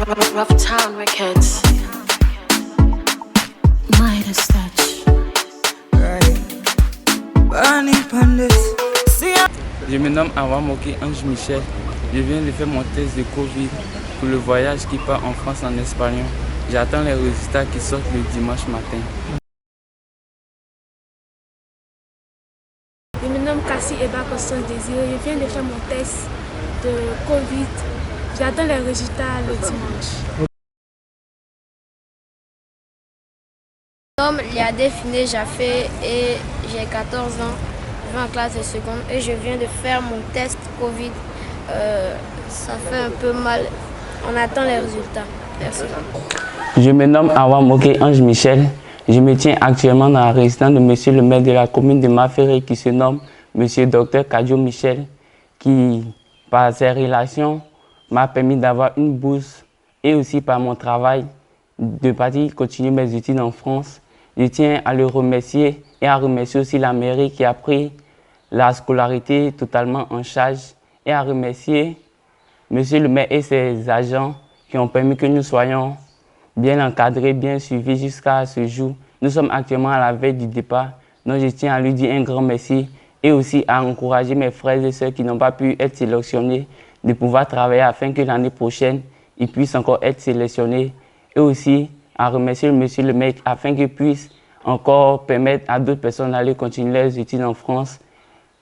Rough Town Records. Midas Touch. Je me nomme Awa Moké Ange Michel. Je viens de faire mon test de Covid pour le voyage qui part en France en Espagne. J'attends les résultats qui sortent le dimanche matin. Je me nomme Cassie Eba Constance Désiré. Je viens de faire mon test de Covid. J'attends les résultats le dimanche. Je me nomme Liadé Finé Jaffé et j'ai 14 ans. Je vais en classe de seconde et je viens de faire mon test Covid. Ça fait un peu mal. On attend les résultats. Merci. Je me nomme Awa Moké Ange Michel. Je me tiens actuellement dans la résidence de monsieur le maire de la commune de Maféré qui se nomme monsieur Dr Kadjo Michel, qui par ses relations m'a permis d'avoir une bourse et aussi par mon travail de partir continuer mes études en France. Je tiens à le remercier et à remercier aussi la mairie qui a pris la scolarité totalement en charge et à remercier monsieur le maire et ses agents qui ont permis que nous soyons bien encadrés, bien suivis jusqu'à ce jour. Nous sommes actuellement à la veille du départ, donc je tiens à lui dire un grand merci et aussi à encourager mes frères et sœurs qui n'ont pas pu être sélectionnés de pouvoir travailler afin que l'année prochaine, ils puissent encore être sélectionnés et aussi à remercier monsieur le maire afin qu'il puisse encore permettre à d'autres personnes d'aller continuer leurs études en France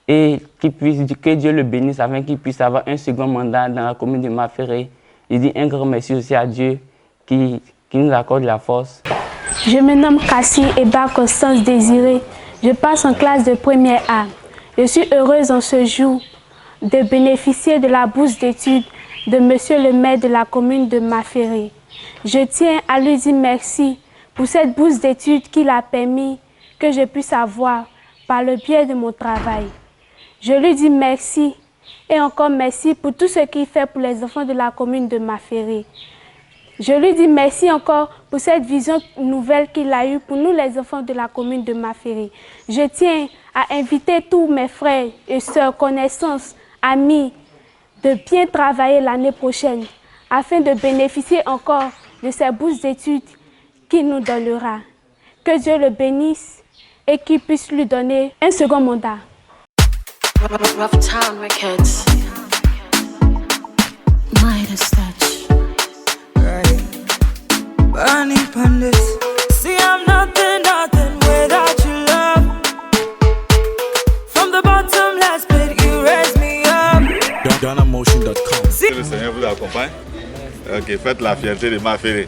et que Dieu le bénisse afin qu'il puisse avoir un second mandat dans la commune de Maféré. Je dis un grand merci aussi à Dieu qui nous accorde la force. Je me nomme Cassie Eba Constance Désiré. Je passe en classe de première A. Je suis heureuse en ce jour de bénéficier de la bourse d'études de monsieur le maire de la commune de Maféré. Je tiens à lui dire merci pour cette bourse d'études qu'il a permis que je puisse avoir par le biais de mon travail. Je lui dis merci et encore merci pour tout ce qu'il fait pour les enfants de la commune de Maféré. Je lui dis merci encore pour cette vision nouvelle qu'il a eue pour nous les enfants de la commune de Maféré. Je tiens à inviter tous mes frères et sœurs, connaissances, amis, de bien travailler l'année prochaine afin de bénéficier encore de ces bourses d'études qu'il nous donnera. Que Dieu le bénisse et qu'il puisse lui donner un second mandat. Rough Town Records. Midas Touch. Burning pandis. See, I'm nothing without your love. From the bottom, last pit, you raise me up. DonnaMotion.com. Que le Seigneur vous accompagne. Ok, faites la fierté de Maféré.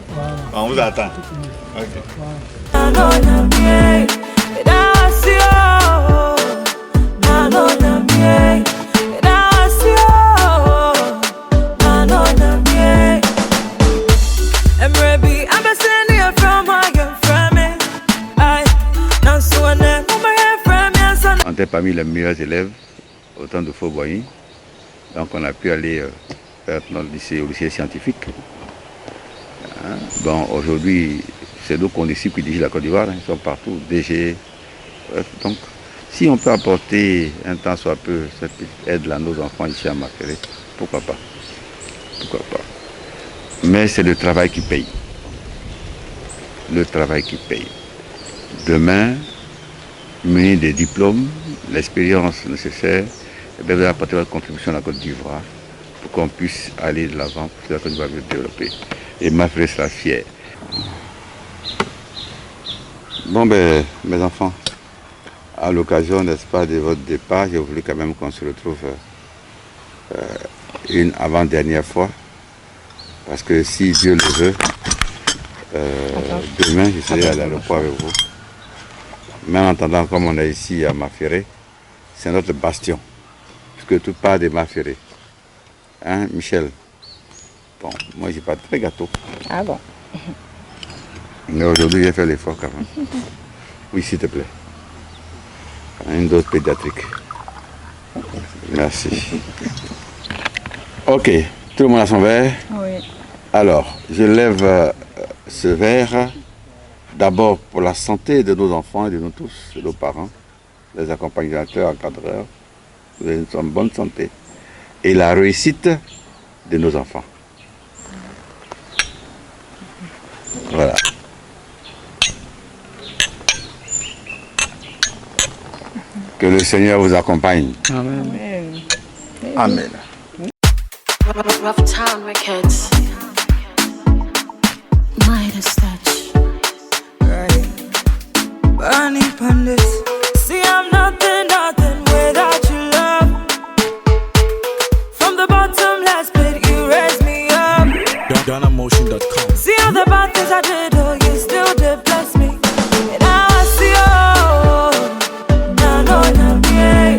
On vous attend. Ok. On était parmi les meilleurs élèves au temps de Fort-Boigny. Donc on a pu aller faire notre lycée, au lycée scientifique. Bon, aujourd'hui, c'est nos condisciples qui dirigent la Côte d'Ivoire, ils sont partout, DG. Donc, si on peut apporter un temps soit peu cette aide à nos enfants ici à Maféré, pourquoi pas? Pourquoi pas? Mais c'est le travail qui paye. Le travail qui paye. Demain, mener des diplômes, l'expérience nécessaire, et vous apporter votre contribution à la Côte d'Ivoire pour qu'on puisse aller de l'avant, pour que la Côte d'Ivoire puisse développer. Et Maféré sera fier. Bon ben, mes enfants, à l'occasion, n'est-ce pas, de votre départ, j'ai voulu quand même qu'on se retrouve une avant-dernière fois. Parce que si Dieu le veut, demain, je serai à l'aéroport avec vous. Mais en attendant, comme on est ici à Maféré, c'est notre bastion. Puisque tout part de Maféré. Hein, Michel? Bon, moi, j'ai pas de très gâteau. Ah bon? Mais aujourd'hui, j'ai fait l'effort quand même. Oui, s'il te plaît. Une dose pédiatrique. Merci. Ok, tout le monde a son verre? Oui. Alors, je lève ce verre d'abord pour la santé de nos enfants et de nous tous, de nos parents, les accompagnateurs, encadreurs, vous êtes en bonne santé. Et la réussite de nos enfants. Voilà. Que le Seigneur vous accompagne. Amen. Amen. Rough Town Records. Midas touch. Right. Burning Pandis. See, I'm nothing without your love. From the bottomless pit, you raise me up. GhanaMotion.com. See all the bad things I did, oh, you still did bless me. And now I see, oh, now no, yeah.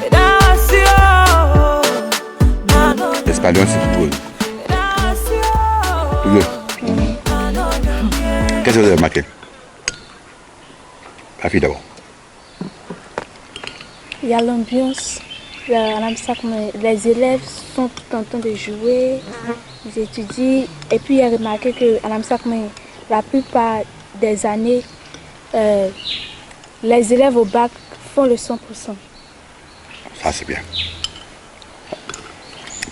And now I see, oh, now no, Espalion, c'est tout. and now I see, oh, Tous deux. now no, yeah. Qu'est-ce que vous avez remarqué? La fille d'abord. Il y a l'ambiance. Les élèves sont tout en train de jouer, ils étudient. Et puis, il y a remarqué qu'à l'Amsakme, la plupart des années, les élèves au bac font le 100%. Ça, c'est bien.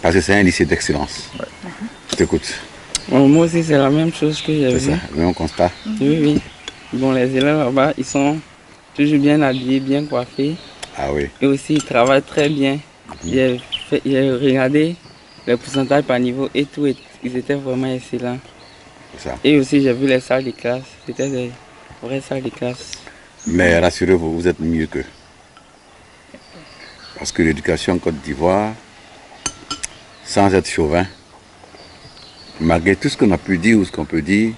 Parce que c'est un lycée d'excellence. Je t'écoute. Bon, moi aussi, c'est la même chose que j'ai C'est vu. ça, le même constat. Oui. Bon, les élèves là-bas, ils sont toujours bien habillés, bien coiffés. Ah oui. Et aussi, ils travaillent très bien. J'ai regardé les pourcentages par niveau et tout, ils étaient vraiment excellents. C'est ça. Et aussi, j'ai vu les salles de classe. C'était des vraies salles de classe. Mais rassurez-vous, vous êtes mieux qu'eux. Parce que l'éducation en Côte d'Ivoire, sans être chauvin, malgré tout ce qu'on a pu dire ou ce qu'on peut dire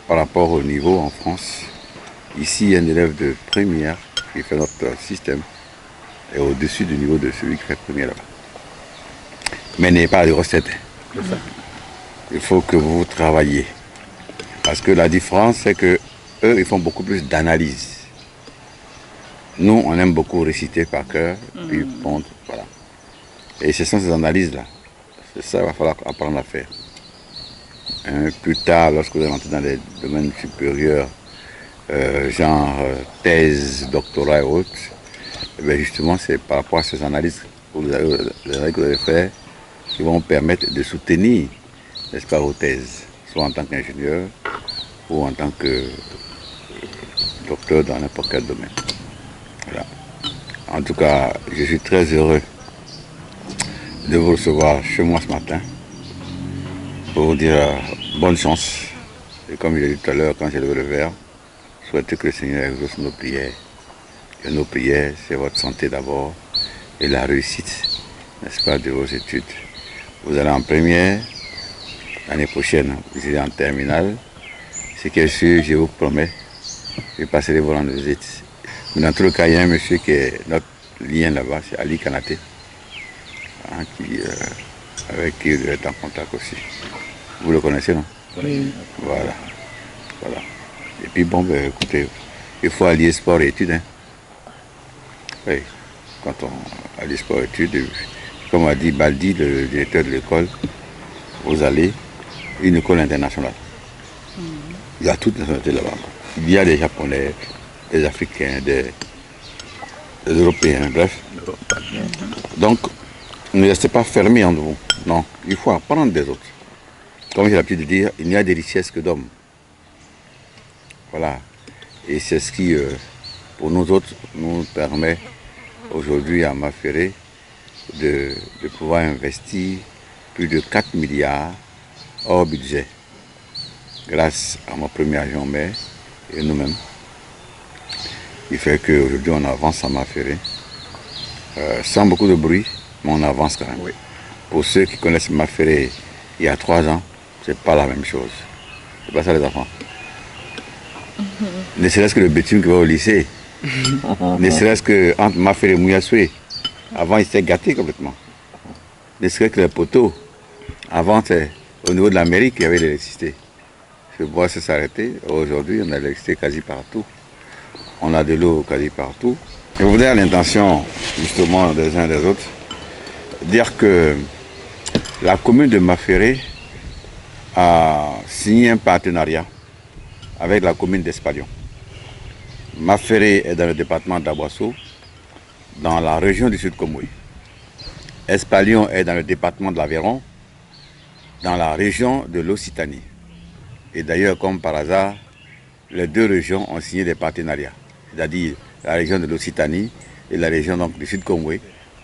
par rapport au niveau en France, ici, un élève de première qui fait notre système est au-dessus du niveau de celui qui fait première là-bas. Mais n'ayez pas de recettes. Il faut que vous travailliez. Parce que la différence, c'est que eux, ils font beaucoup plus d'analyse. Nous, on aime beaucoup réciter par cœur, puis pondre, voilà. Et ce sont ces analyses-là. C'est ça qu'il va falloir apprendre à faire. Plus tard, lorsque vous allez entrer dans les domaines supérieurs, thèse, doctorat et autres, et bien justement, c'est par rapport à ces analyses que vous allez faire qui vont permettre de soutenir, n'est-ce pas, vos thèses, soit en tant qu'ingénieur ou en tant que docteur dans n'importe quel domaine. Voilà. En tout cas, je suis très heureux de vous recevoir chez moi ce matin pour vous dire bonne chance. Et comme je l'ai dit tout à l'heure, quand j'ai levé le verre, souhaitez que le Seigneur exauce nos prières. Et nos prières, c'est votre santé d'abord et la réussite, n'est-ce pas, de vos études. Vous allez en première, l'année prochaine, vous irez en terminale. Ce qui est sûr, je vous promets, je passerai vous rendre visite. Mais dans tout le cas, il y a un monsieur qui est notre lien là-bas, c'est Ali Kanaté, hein, avec qui vous êtes en contact aussi. Vous le connaissez, non? Oui. Voilà. Et puis bon, ben, écoutez, il faut allier sport et études. Hein. Oui, quand on allie sport et études, comme a dit Baldi, le directeur de l'école, vous allez une école internationale. Il y a toutes les nationalités là-bas. Il y a des Japonais, des Africains, des Européens, bref. Donc, ne restez pas fermés en vous. Non, il faut apprendre des autres. Comme j'ai l'habitude de dire, il n'y a des richesses que d'hommes. Voilà. Et c'est ce qui, pour nous autres, nous permet aujourd'hui à Maféré de pouvoir investir plus de 4 milliards hors budget, grâce à mon premier agent maire et nous-mêmes. Il fait qu'aujourd'hui on avance à Maféré, sans beaucoup de bruit, mais on avance quand même. Oui. Pour ceux qui connaissent Maféré il y a 3 ans, c'est pas la même chose. C'est pas ça les enfants. Ne serait-ce que le bitume qui va au lycée, ne serait-ce que entre Maféré et Mouyassoué, avant ils étaient gâtés complètement. Ne serait-ce que les poteaux, avant au niveau de la mairie qu'il y avait l'électricité. Le bois s'est arrêté, aujourd'hui on a l'électricité quasi partout. On a de l'eau quasi partout. Je voudrais à l'intention justement des uns et des autres dire que la commune de Maféré a signé un partenariat avec la commune d'Espalion. Maféré est dans le département d'Aboisseau, dans la région du Sud-Comoy. Espalion est dans le département de l'Aveyron, dans la région de l'Occitanie. Et d'ailleurs, comme par hasard, les deux régions ont signé des partenariats, c'est-à-dire la région de l'Occitanie et la région donc, du Sud-Congo,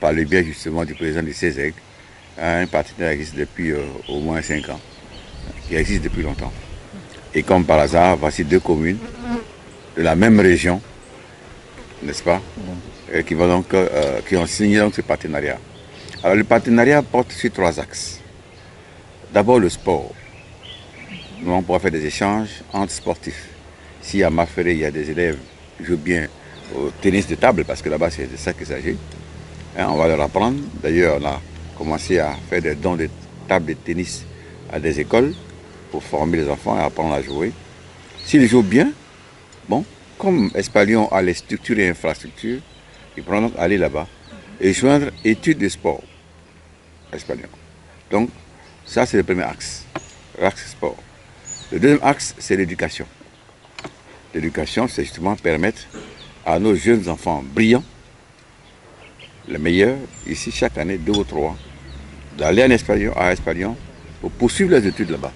par le biais justement du président du CESEG, un partenariat qui existe depuis au moins 5 ans, qui existe depuis longtemps. Et comme par hasard, voici deux communes de la même région, n'est-ce pas, qui ont signé donc, ce partenariat. Alors le partenariat porte sur 3 axes. D'abord le sport. Nous on pourra faire des échanges entre sportifs. Si à Maféré, il y a des élèves qui jouent bien au tennis de table, parce que là-bas c'est de ça qu'il s'agit, on va leur apprendre. D'ailleurs, on a commencé à faire des dons de tables de tennis à des écoles pour former les enfants et apprendre à jouer. S'ils jouent bien, bon, comme Espalion a les structures et infrastructures, ils pourront donc aller là-bas et joindre études de sport Espalion. Donc, ça c'est le premier axe, l'axe sport. Le deuxième axe, c'est l'éducation. L'éducation, c'est justement permettre à nos jeunes enfants brillants, les meilleurs, ici chaque année, 2 ou 3, d'aller à Espalion pour poursuivre les études là-bas.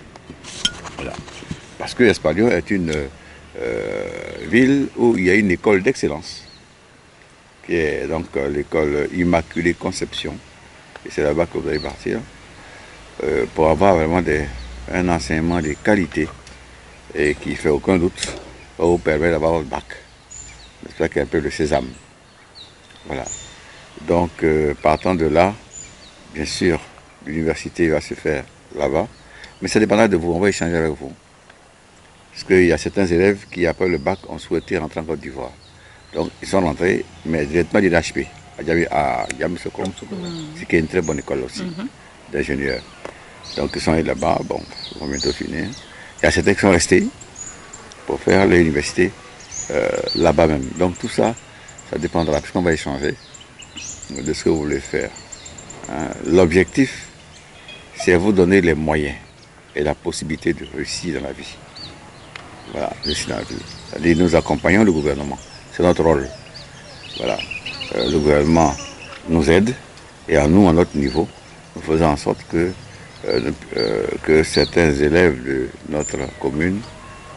Voilà. Parce que Espalion est une ville où il y a une école d'excellence, qui est donc l'école Immaculée Conception. Et c'est là-bas que vous allez partir pour avoir vraiment un enseignement de qualité et qui ne fait aucun doute va vous permettre d'avoir votre bac. C'est ça qui est un peu le sésame. Voilà. Donc, partant de là, bien sûr, l'université va se faire là-bas, mais ça dépendra de vous, on va échanger avec vous. Parce qu'il y a certains élèves qui, après le bac, ont souhaité rentrer en Côte d'Ivoire. Donc, ils sont rentrés, mais directement de l'HP, à Yamoussoukro, ce qui est une très bonne école aussi, d'ingénieurs. Donc, ils sont allés là-bas, bon, ils vont bientôt finir. Il y a certains qui sont restés pour faire l'université là-bas même. Donc, tout ça, ça dépendra, parce qu'on va échanger de ce que vous voulez faire. L'objectif, c'est vous donner les moyens et la possibilité de réussir dans la vie. Voilà, réussir dans la vie. C'est-à-dire, nous accompagnons le gouvernement. C'est notre rôle. Voilà. Le gouvernement nous aide et à nous, à notre niveau, nous faisons en sorte que certains élèves de notre commune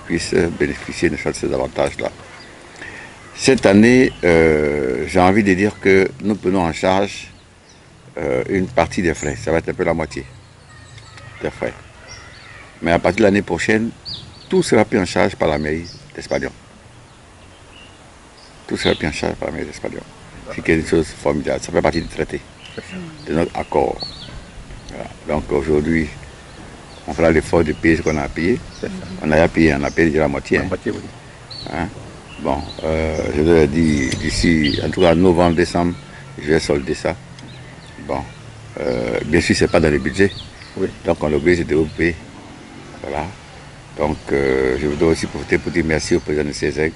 puissent bénéficier de ces avantages-là. Cette année, j'ai envie de dire que nous prenons en charge une partie des frais. Ça va être un peu la moitié des frais. Mais à partir de l'année prochaine, tout sera pris en charge par la mairie d'Espalion. Tout sera pris en charge par la mairie d'Espalion. C'est quelque chose de formidable. Ça fait partie du traité, de notre accord. Voilà. Donc aujourd'hui, on fera l'effort de payer ce qu'on a payé. On a payé déjà la moitié. La moitié, oui. Hein? Bon, je vous ai dit d'ici, en tout cas novembre, décembre, je vais solder ça. Bon, bien sûr, ce n'est pas dans le budget. Oui. Donc on est obligé de vous payer. Voilà. Donc je voudrais aussi profiter pour dire merci au président de CESEG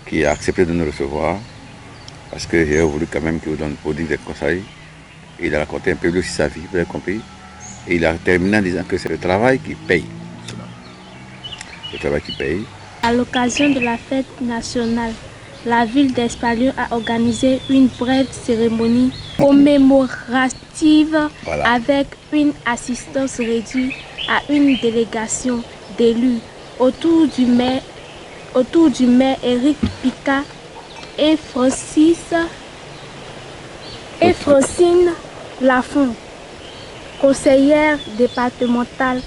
qui a accepté de nous recevoir. Parce que j'ai voulu quand même qu'il vous donne pour dire des conseils. Il a raconté un peu aussi sa vie, vous avez compris. Et il a terminé en disant que c'est le travail qui paye. Le travail qui paye. À l'occasion de la fête nationale, la ville d'Espalion a organisé une brève cérémonie commémorative avec une assistance réduite à une délégation d'élus autour du maire Éric Picard et Francine Lafont, conseillère départementale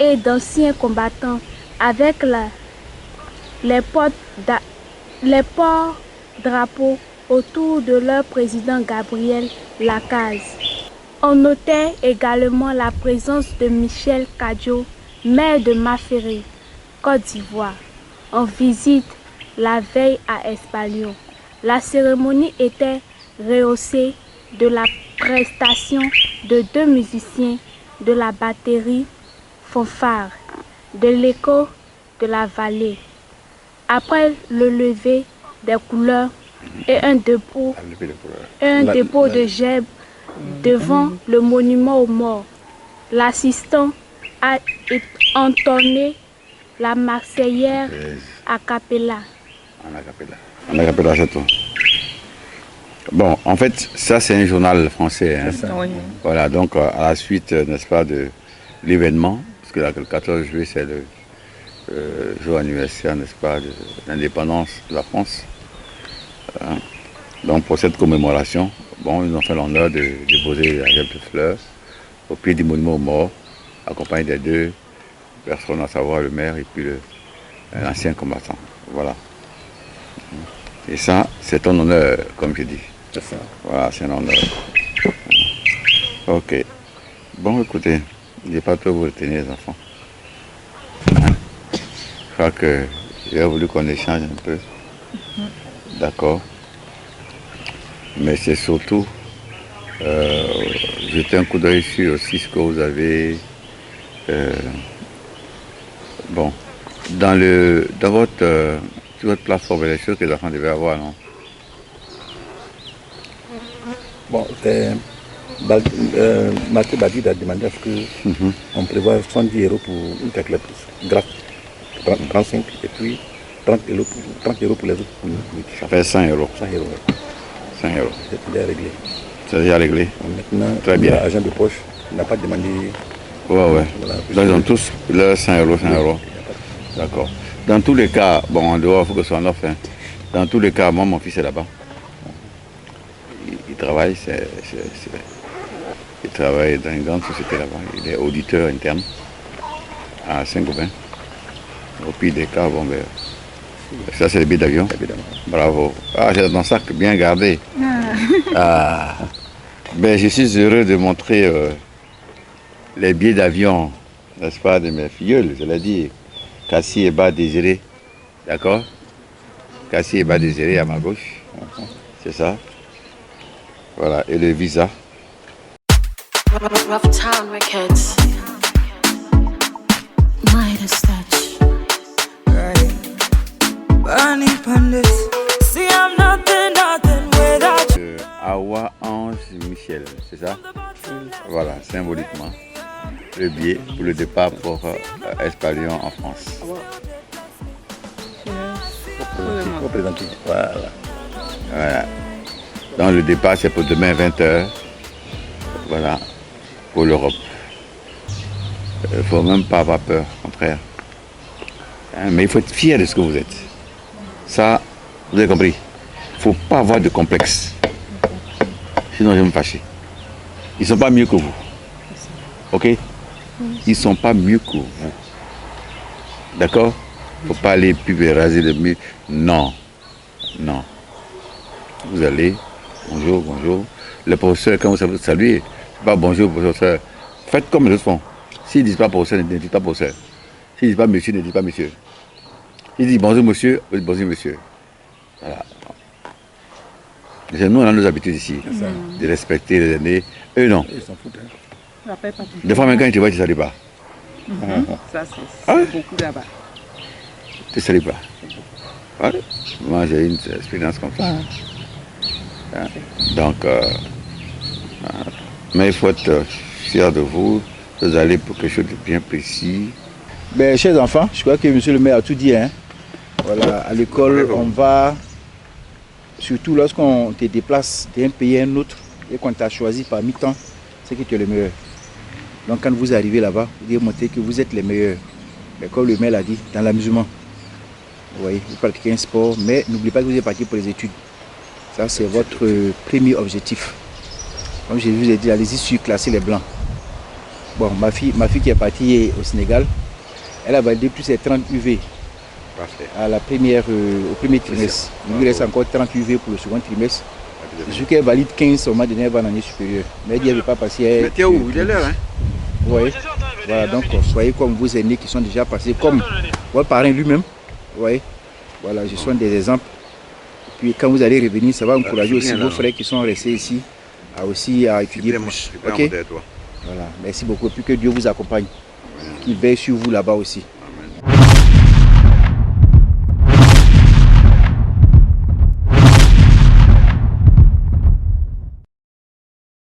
et d'anciens combattants, avec les porte-drapeaux autour de leur président Gabriel Lacaze. On notait également la présence de Michel Kadjo, maire de Maféré, Côte d'Ivoire, en visite la veille à Espalion. La cérémonie était rehaussée de la prestation de 2 musiciens de la batterie fanfare de l'écho de la vallée. Après le lever des couleurs et un dépôt de gerbes devant le monument aux morts, l'assistant a entonné la Marseillaise a cappella. En a cappella, c'est tout. Bon, en fait, ça c'est un journal français. Hein. Ça, oui. Voilà, donc à la suite, n'est-ce pas, de l'événement, parce puisque le 14 juillet, c'est le jour anniversaire, n'est-ce pas, de l'indépendance de la France. Donc pour cette commémoration, bon, ils nous ont fait l'honneur de déposer la gerbe de fleurs au pied du monument aux morts, accompagné des deux personnes, à savoir le maire et puis l'ancien combattant. Voilà. Et ça, c'est un honneur, comme je dis. C'est ça. Voilà, c'est un honneur. Ok. Bon, écoutez, il n'est pas trop vous retenir, les enfants. Je crois que j'ai voulu qu'on échange un peu. D'accord. Mais c'est surtout jeter un coup d'œil sur aussi ce que vous avez. Bon, dans votre sur votre plateforme, les choses que les enfants devaient avoir, non? Bon, Mathieu Badi a demandé à ce qu'on prévoit 70 € pour une calculatrice graphe, 35 et puis 30 € pour les autres. Ça fait 100 €. 100 €. 100 €. C'est déjà réglé. C'est déjà réglé. Maintenant, très bien. L'agent de poche n'a pas demandé. Ouais. Voilà, donc ils ont tous leurs 100 €, 100 €. D'accord. Dans tous les cas, bon, en dehors, il faut que ce soit en offre. Hein. Dans tous les cas, moi, mon fils est là-bas. Il travaille, il travaille dans une grande société là-bas. Il est auditeur interne à Saint-Gobain. Au pays des cas, bon, ben, ça c'est le billet d'avion. Bravo. Ah, j'ai dans sac bien gardé. Ah. Ben, je suis heureux de montrer les billets d'avion, n'est-ce pas, de mes filleuls, je l'ai dit. Cassie et Bas Désiré, d'accord? Cassie et Bas Désiré à ma gauche, c'est ça. Voilà, et le visa. Rough Town Records. Midas touch. Burning Pandis. See, I'm nothing without you. Awa Ange Michel, c'est ça? Voilà, symboliquement. Le billet pour le départ pour Espalion en France. Représenté. Voilà. Voilà. Donc le départ c'est pour demain 20h. Voilà. Pour l'Europe. Il ne faut même pas avoir peur, au contraire. Hein, mais il faut être fier de ce que vous êtes. Ça, vous avez compris. Il ne faut pas avoir de complexe. Sinon je vais me fâcher. Ils ne sont pas mieux que vous. Ok? Ils ne sont pas mieux que vous. D'accord? Il ne faut pas aller puis raser le mur. Non. Non. Vous allez, bonjour. Le professeur, quand vous saluez, c'est pas bonjour, professeur. Faites comme les autres font. S'ils ne disent pas professeur, ne dites pas professeur. S'ils ne disent pas monsieur, ne dites pas monsieur. S'ils disent bonjour monsieur, vous dites bonjour monsieur. Voilà. Nous, on a nos habitudes ici, de respecter les aînés. Eux, non. Ils s'en foutent. Hein. Des fois, même quand ils te voient, tu ne salues pas. Ça, c'est beaucoup là-bas. Tu ne salues pas. Ouais. Moi, j'ai eu une expérience comme ça. Hein. Donc, mais il faut être fier de vous. Vous allez pour quelque chose de bien précis. Ben, chers enfants, je crois que monsieur le maire a tout dit. Hein. Voilà, à l'école, on va, surtout lorsqu'on te déplace d'un pays à un autre et qu'on t'a choisi parmi tant, c'est que tu es le meilleur. Donc quand vous arrivez là-bas, vous devez montrer que vous êtes les meilleurs. Mais comme le maire l'a dit, dans l'amusement. Vous voyez, vous pratiquez un sport, mais n'oubliez pas que vous êtes parti pour les études. Ça, c'est votre premier objectif. Comme je vous ai dit, allez-y surclasser les blancs. Bon, ma fille qui est partie au Sénégal, elle a validé plus de 30 UV à la première, au premier trimestre. Il lui reste encore 30 UV pour le second trimestre. Je qu'elle valide 15 au mois de elle va en année supérieure. Mais elle dit qu'elle ne veut pas passer. Mais t'es où? Il est l'heure, hein? Oui. Voilà, donc soyez comme vos aînés qui sont déjà passés, comme votre parrain lui-même. Oui. Voilà, je suis des exemples. Puis quand vous allez revenir, ça va encourager aussi vos frères qui sont restés ici à étudier plus. Ok. Voilà, merci beaucoup. Et puis que Dieu vous accompagne. Qu'il veille sur vous là-bas aussi.